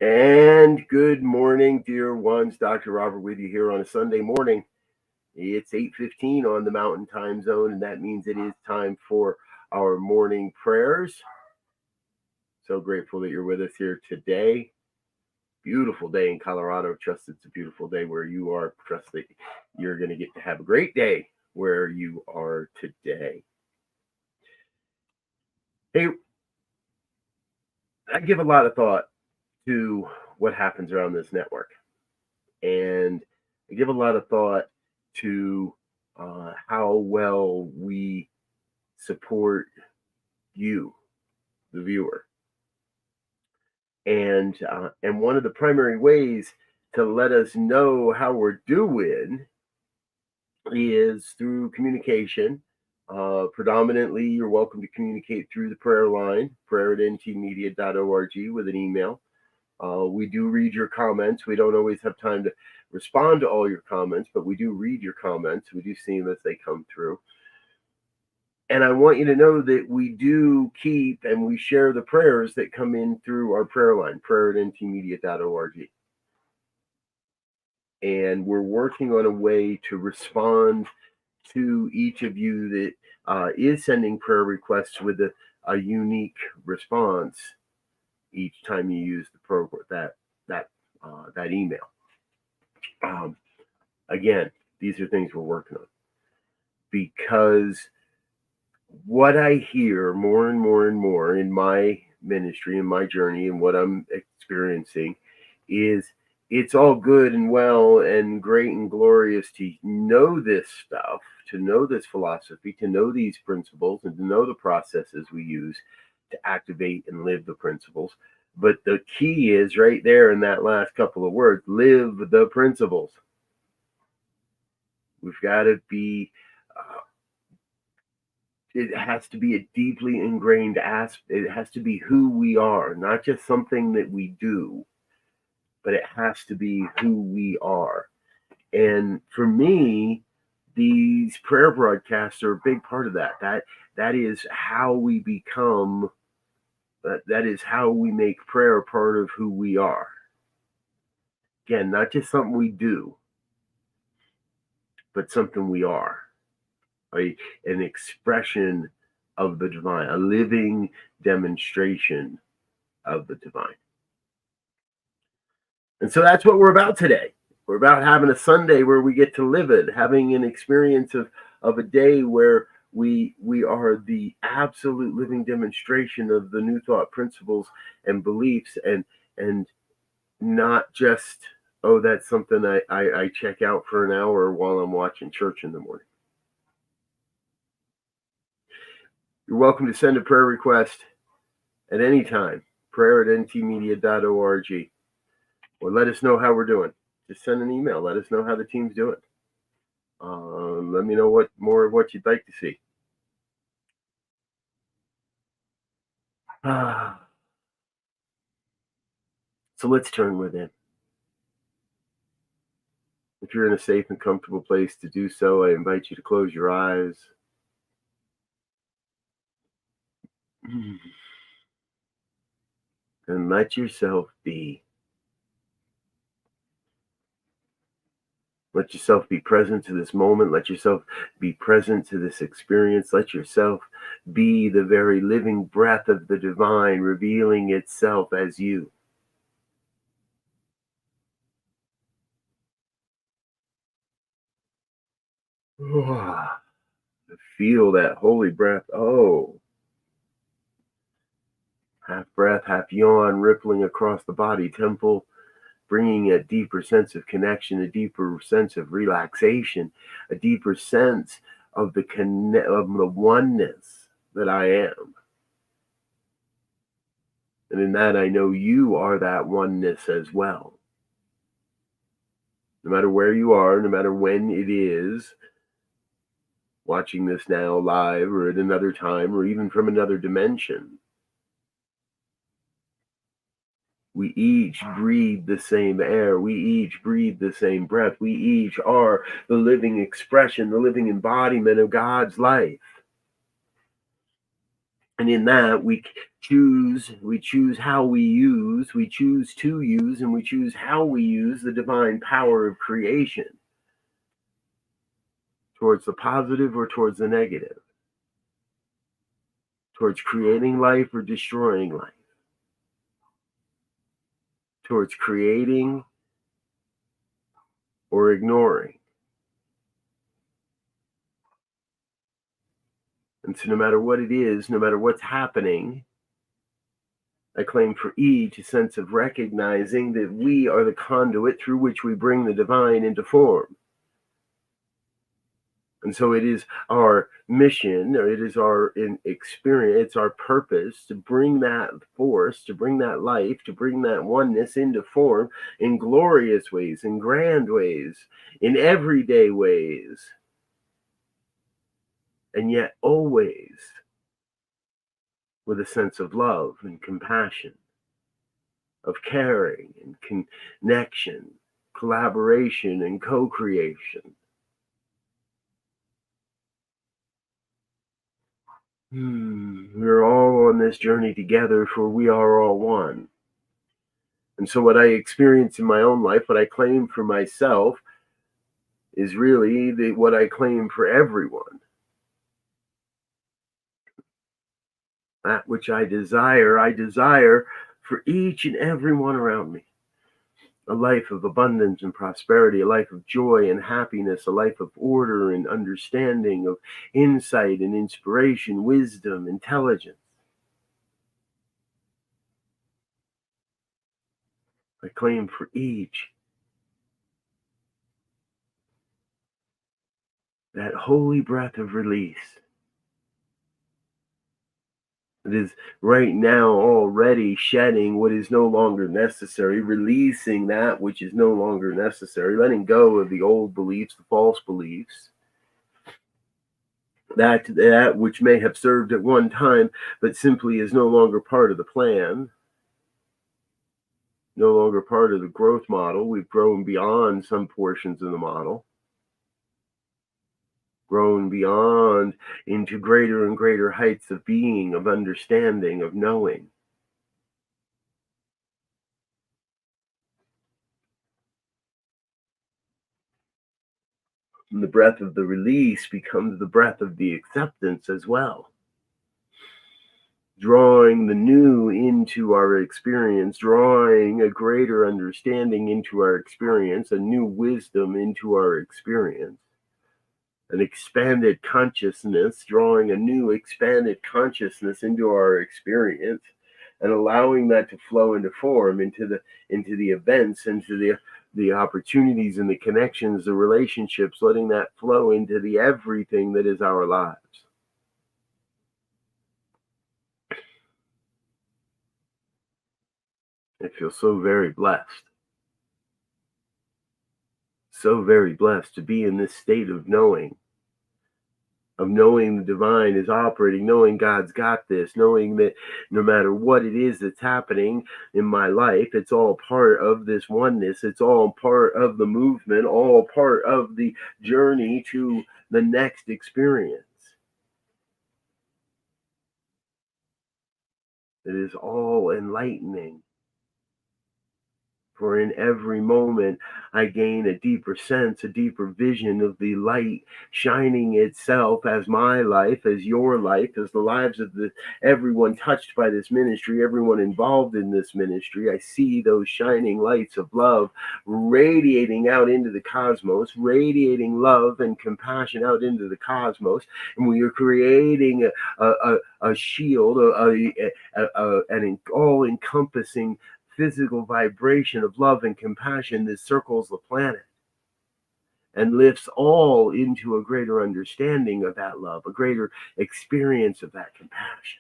And good morning, dear ones. Dr. Robert with you here on a Sunday morning. It's 8:15 on the Mountain Time Zone, and that means it is time for our morning prayers. So grateful that you're with us here today. Beautiful day in Colorado. Trust it's a beautiful day where you are. Trust that you're going to get to have a great day where you are today. Hey, I give a lot of thought to what happens around this network. And I give a lot of thought to how well we support you, the viewer, and one of the primary ways to let us know how we're doing is through communication. Predominantly, you're welcome to communicate through the prayer line, prayer@ntmedia.org, with an email. We do read your comments. We don't always have time to respond to all your comments, but we do read your comments. We do see them as they come through. And I want you to know that we do keep and we share the prayers that come in through our prayer line, prayer@ntmedia.org. And we're working on a way to respond to each of you that is sending prayer requests with a unique response each time you use the program that email. Again, these are things we're working on because what I hear more and more and more in my ministry, in my journey, and what I'm experiencing is it's all good and well and great and glorious to know this stuff, to know this philosophy, to know these principles, and to know the processes we use to activate and live the principles. But the key is right there in that last couple of words: live the principles. We've got to be it has to be a deeply ingrained aspect. It has to be who we are, not just something that we do, but it has to be who we are. And for me, these prayer broadcasts are a big part of that. That is how we become. That is how we make prayer part of who we are. Again, not just something we do, but something we are. An expression of the divine, a living demonstration of the divine. And so that's what we're about today. We're about having a Sunday where we get to live it, having an experience of a day where we are the absolute living demonstration of the new thought principles and beliefs, and not just, oh, that's something I check out for an hour while I'm watching church in the morning. You're welcome to send a prayer request at any time, prayer@ntmedia.org, or let us know how we're doing. Just send an email. Let us know how the team's doing. Let me know what more of what you'd like to see. So let's turn within. If you're in a safe and comfortable place to do so, I invite you to close your eyes. And let yourself be. Let yourself be present to this moment. Let yourself be present to this experience. Let yourself be the very living breath of the divine revealing itself as you. Feel that holy breath. Oh, half breath, half yawn, rippling across the body temple, bringing a deeper sense of connection, a deeper sense of relaxation, a deeper sense of the oneness that I am. And in that, I know you are that oneness as well. No matter where you are, no matter when it is, watching this now live or at another time or even from another dimension, we each breathe the same air. We each breathe the same breath. We each are the living expression, the living embodiment of God's life. And in that, we choose how we choose to use, and we choose how we use the divine power of creation towards the positive or towards the negative, towards creating life or destroying life, towards creating or ignoring. And so no matter what it is, no matter what's happening, I claim for each a sense of recognizing that we are the conduit through which we bring the divine into form. And so it is our mission, or it is our experience, it's our purpose to bring that force, to bring that life, to bring that oneness into form in glorious ways, in grand ways, in everyday ways, and yet always with a sense of love and compassion, of caring and connection, collaboration and co-creation. We're all on this journey together, for we are all one. And so what I experience in my own life, what I claim for myself, is really what I claim for everyone. That which I desire for each and every one around me. A life of abundance and prosperity, a life of joy and happiness, a life of order and understanding, of insight and inspiration, wisdom, intelligence. I claim for each that holy breath of release. It is right now already shedding what is no longer necessary, releasing that which is no longer necessary, letting go of the old beliefs, the false beliefs, that which may have served at one time, but simply is no longer part of the plan, no longer part of the growth model. We've grown beyond some portions of the model, grown beyond into greater and greater heights of being, of understanding, of knowing. And the breath of the release becomes the breath of the acceptance as well. Drawing the new into our experience, drawing a greater understanding into our experience, a new wisdom into our experience, an expanded consciousness, drawing a new expanded consciousness into our experience, and allowing that to flow into form, into the events, into the opportunities and the connections, the relationships, letting that flow into the everything that is our lives. I feel so very blessed. So very blessed to be in this state of knowing the divine is operating, knowing God's got this, knowing that no matter what it is that's happening in my life, it's all part of this oneness. It's all part of the movement, all part of the journey to the next experience. It is all enlightening. For in every moment, I gain a deeper sense, a deeper vision of the light shining itself as my life, as your life, as the lives of everyone touched by this ministry, everyone involved in this ministry. I see those shining lights of love radiating out into the cosmos, radiating love and compassion out into the cosmos. And we are creating a shield, an all-encompassing physical vibration of love and compassion that circles the planet and lifts all into a greater understanding of that love, a greater experience of that compassion.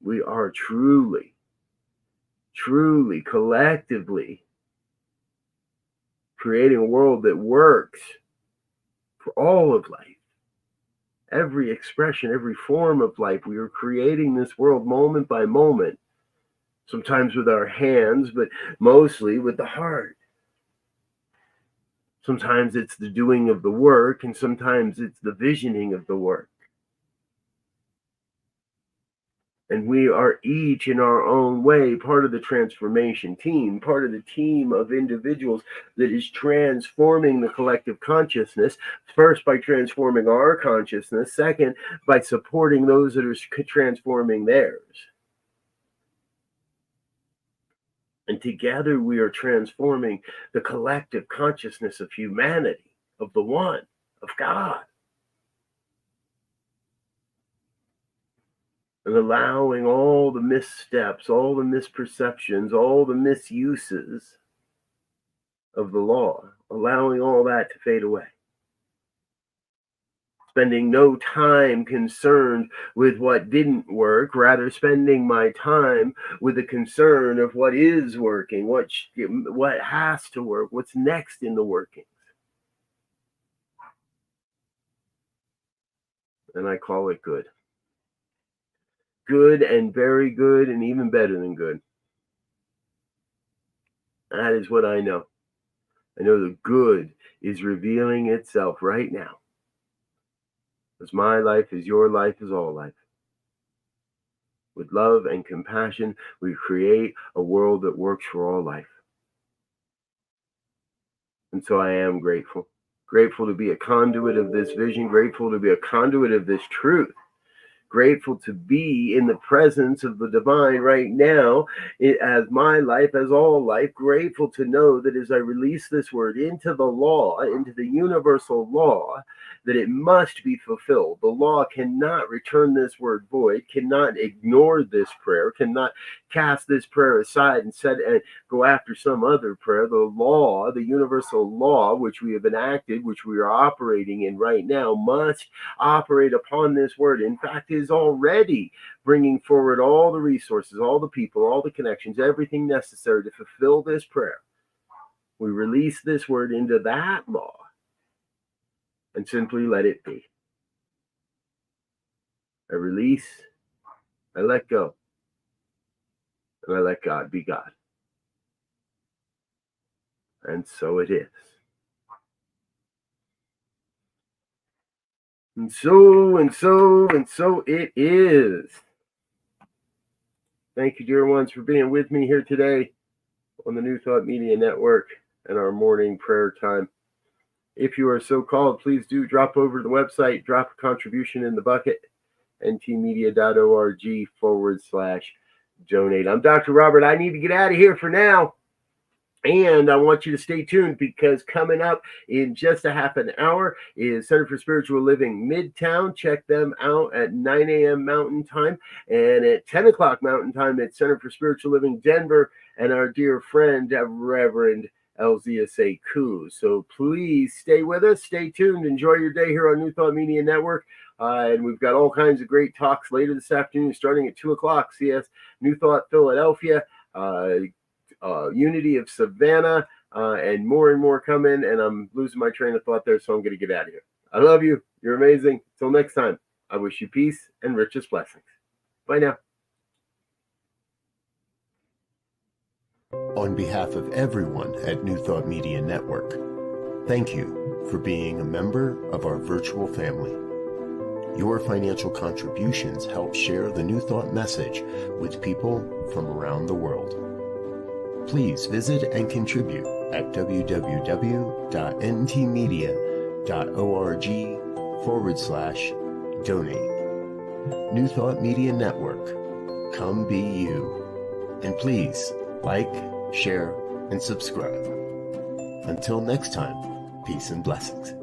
We are truly, truly, collectively creating a world that works for all of life. Every expression, every form of life. We are creating this world moment by moment, sometimes with our hands, but mostly with the heart. Sometimes it's the doing of the work, and sometimes it's the visioning of the work. And we are each in our own way part of the transformation team, part of the team of individuals that is transforming the collective consciousness, first by transforming our consciousness, second by supporting those that are transforming theirs. And together we are transforming the collective consciousness of humanity, of the one, of God. And allowing all the missteps, all the misperceptions, all the misuses of the law, allowing all that to fade away. Spending no time concerned with what didn't work, rather spending my time with the concern of what is working, what has to work, what's next in the workings. And I call it good. Good and very good and even better than good. That is what I know. I know the good is revealing itself right now. As my life is your life is all life. With love and compassion, we create a world that works for all life. And so I am grateful. Grateful to be a conduit of this vision, grateful to be a conduit of this truth. Grateful to be in the presence of the divine right now as my life, as all life. Grateful to know that as I release this word into the law, into the universal law, that it must be fulfilled. The law cannot return this word void, cannot ignore this prayer, cannot cast this prayer aside and go after some other prayer. The law, the universal law, which we have enacted, which we are operating in right now, must operate upon this word. In fact, is already bringing forward all the resources, all the people, all the connections, everything necessary to fulfill this prayer. We release this word into that law and simply let it be. I release, I let go, and I let God be God. And so it is. And so it is. Thank you, dear ones, for being with me here today on the New Thought Media Network and our morning prayer time. If you are so called, please do drop over to the website, drop a contribution in the bucket, ntmedia.org/donate. I'm Dr. Robert. I need to get out of here for now. And I want you to stay tuned because coming up in just a half an hour is Center for Spiritual Living Midtown. Check them out at 9 a.m. Mountain Time and at 10 o'clock Mountain Time at Center for Spiritual Living Denver and our dear friend, Reverend LZSA Koo. So please stay with us, stay tuned, enjoy your day here on New Thought Media Network. And we've got all kinds of great talks later this afternoon, starting at 2 o'clock. CS New Thought Philadelphia, Unity of Savannah, and more coming. And I'm losing my train of thought there, so I'm going to get out of here. I love you. You're amazing. Till next time, I wish you peace and richest blessings. Bye now. On behalf of everyone at New Thought Media Network, thank you for being a member of our virtual family. Your financial contributions help share the New Thought message with people from around the world. Please visit and contribute at www.ntmedia.org/donate. New Thought Media Network, come be you. And please like, share, and subscribe. Until next time, peace and blessings.